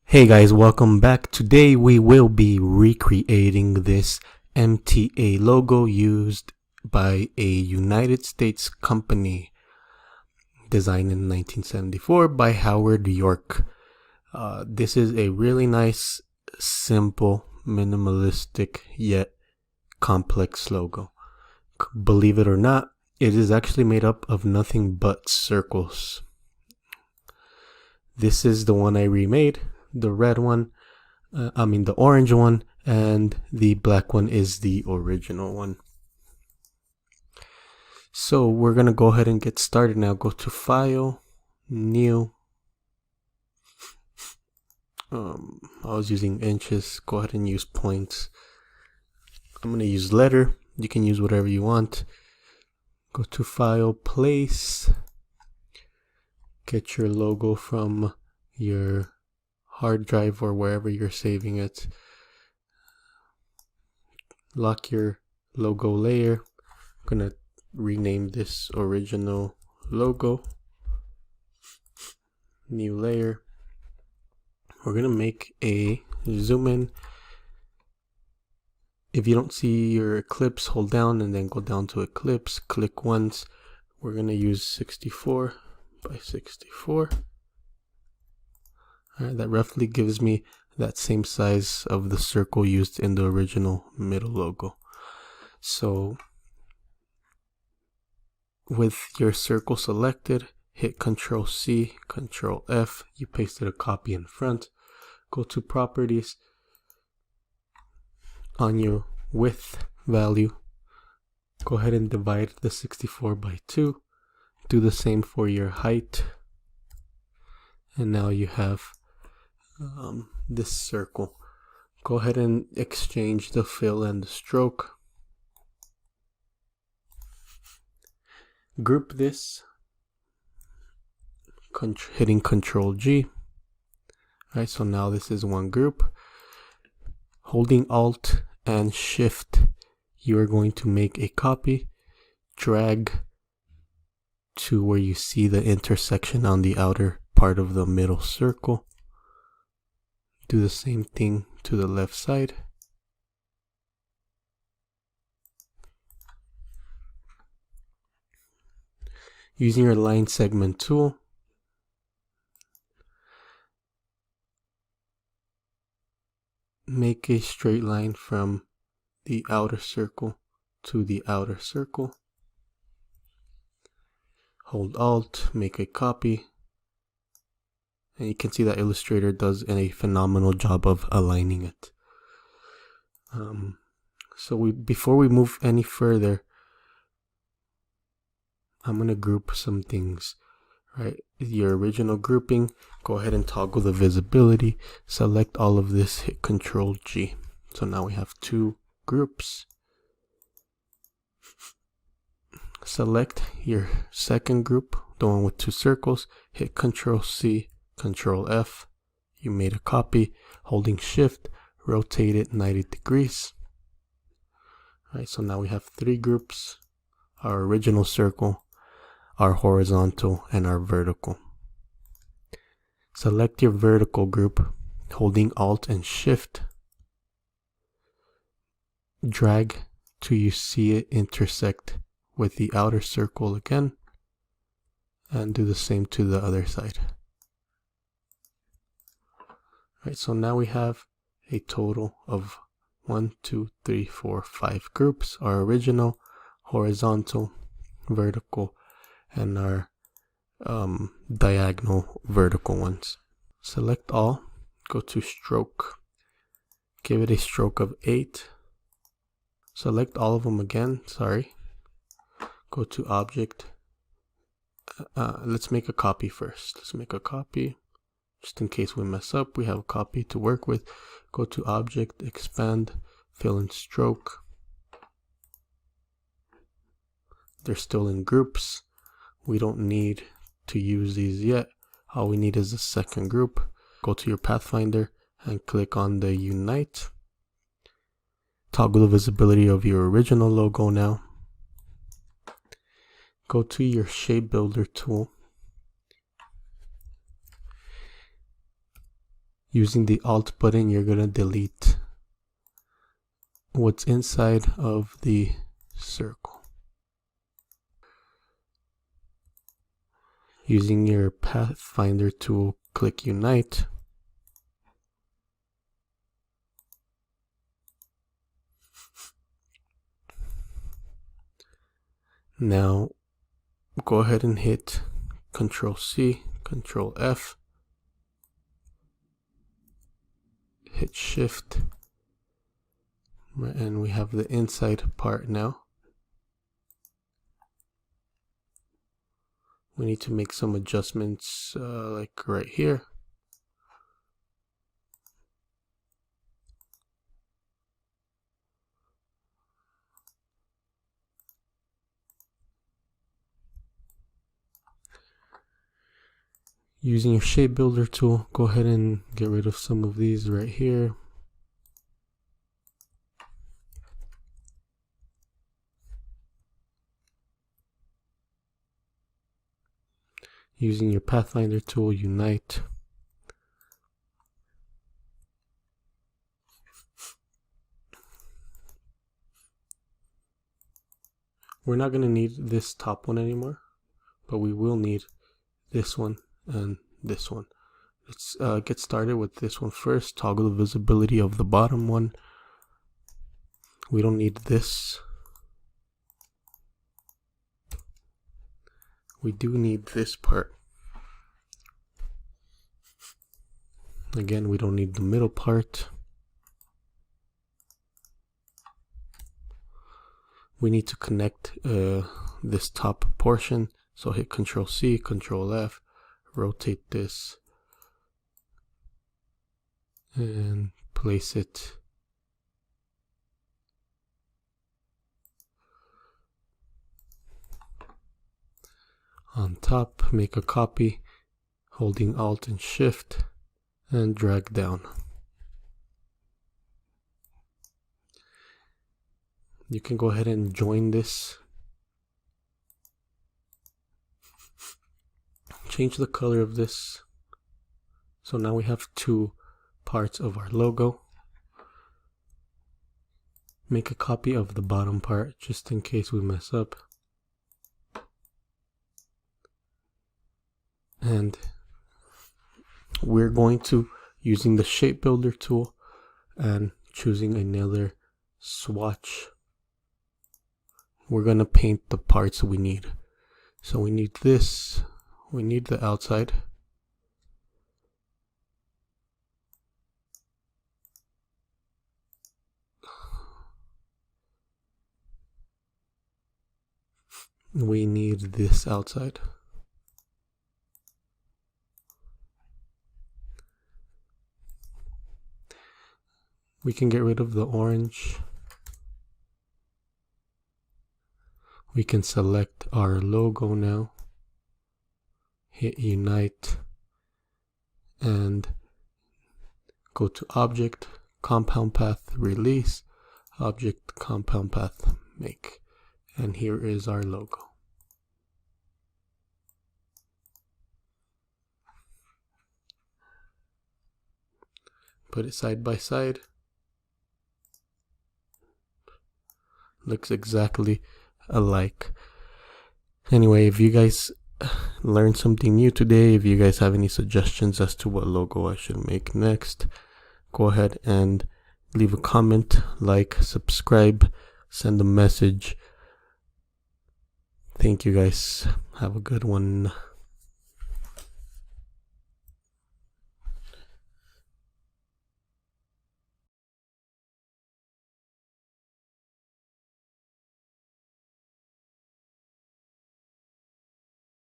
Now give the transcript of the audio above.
Hey guys, welcome back. Today we will be recreating this MTA logo used by a United States company, designed in 1974 by Howard York. This is a really nice, simple, minimalistic, yet complex logo. Believe it or not, it is actually made up of nothing but circles. This is the one I remade. The red one, the orange one, and the black one is the original one. So we're gonna go ahead and get started now. Go to File, New. I was using inches. Go ahead and use points. I'm gonna use letter. You can use whatever you want. Go to File, Place. Get your logo from your hard drive or wherever you're saving it. Lock your logo layer. I'm gonna rename this original logo. New layer. We're gonna make a zoom in. If you don't see your eclipse, hold down and then go down to eclipse. Click once. We're gonna use 64 by 64. Alright, that roughly gives me that same size of the circle used in the original middle logo. So with your circle selected, hit Control C, Control F. You pasted a copy in front. Go to Properties. On your width value, go ahead and divide the 64 by 2. Do the same for your height. And now you have this circle. Go ahead and exchange the fill and the stroke. Group this, hitting Control G. Alright, so now this is one group. Holding Alt and Shift, you are going to make a copy. Drag to where you see the intersection on the outer part of the middle circle. Do the same thing to the left side. Using your line segment tool, make a straight line from the outer circle to the outer circle. Hold Alt, make a copy. And you can see that Illustrator does a phenomenal job of aligning it. Before we move any further, I'm going to group some things. Right, your original grouping, go ahead and toggle the visibility. Select all of this, hit Control G. So now we have two groups. Select your second group, the one with two circles, hit Control C, Control F. You made a copy. Holding Shift, rotate it 90 degrees. Alright, so now we have three groups. Our original circle, our horizontal, and our vertical. Select your vertical group, holding Alt and Shift. Drag till you see it intersect with the outer circle again. And do the same to the other side. Alright, so now we have a total of 1, 2, 3, 4, 5 groups. Our original, horizontal, vertical, and our diagonal vertical ones. Select all, go to stroke, give it a stroke of 8. Select all of them again, go to object. Let's make a copy first. Let's make a copy. Just in case we mess up, we have a copy to work with. Go to Object, Expand, Fill and Stroke. They're still in groups. We don't need to use these yet. All we need is a second group. Go to your Pathfinder and click on the Unite. Toggle the visibility of your original logo now. go to your shape builder tool. Using the Alt button, you're going to delete what's inside of the circle. Using your Pathfinder tool, click Unite. Now go ahead and hit Control C, Control F, hit Shift, and we have the inside part now. We need to make some adjustments like right here. Using your shape builder tool, go ahead and get rid of some of these right here. Using your Pathfinder tool, Unite. We're not going to need this top one anymore, but we will need this one and this one. Let's get started with this one first. Toggle the visibility of the bottom one. We don't need this. We do need this part. Again, we don't need the middle part. We need to connect this top portion. So hit Control C, Control F, rotate this, and place it on top. Make a copy, holding Alt and Shift, and drag down. You can go ahead and join this. Change the color of this. So now we have two parts of our logo. Make a copy of the bottom part just in case we mess up. And we're going to, using the shape builder tool and choosing another swatch, we're going to paint the parts we need. So we need this, we need the outside. We need this outside. We can get rid of the orange. We can select our logo now. Hit Unite and go to Object, Compound Path, Release, Object, Compound Path, Make. And here is our logo. Put it side by side. Looks exactly alike. Anyway, if you guys learned something new today, if you guys have any suggestions as to what logo I should make next, go ahead and leave a comment, like, subscribe, send a message. Thank you guys. Have a good one.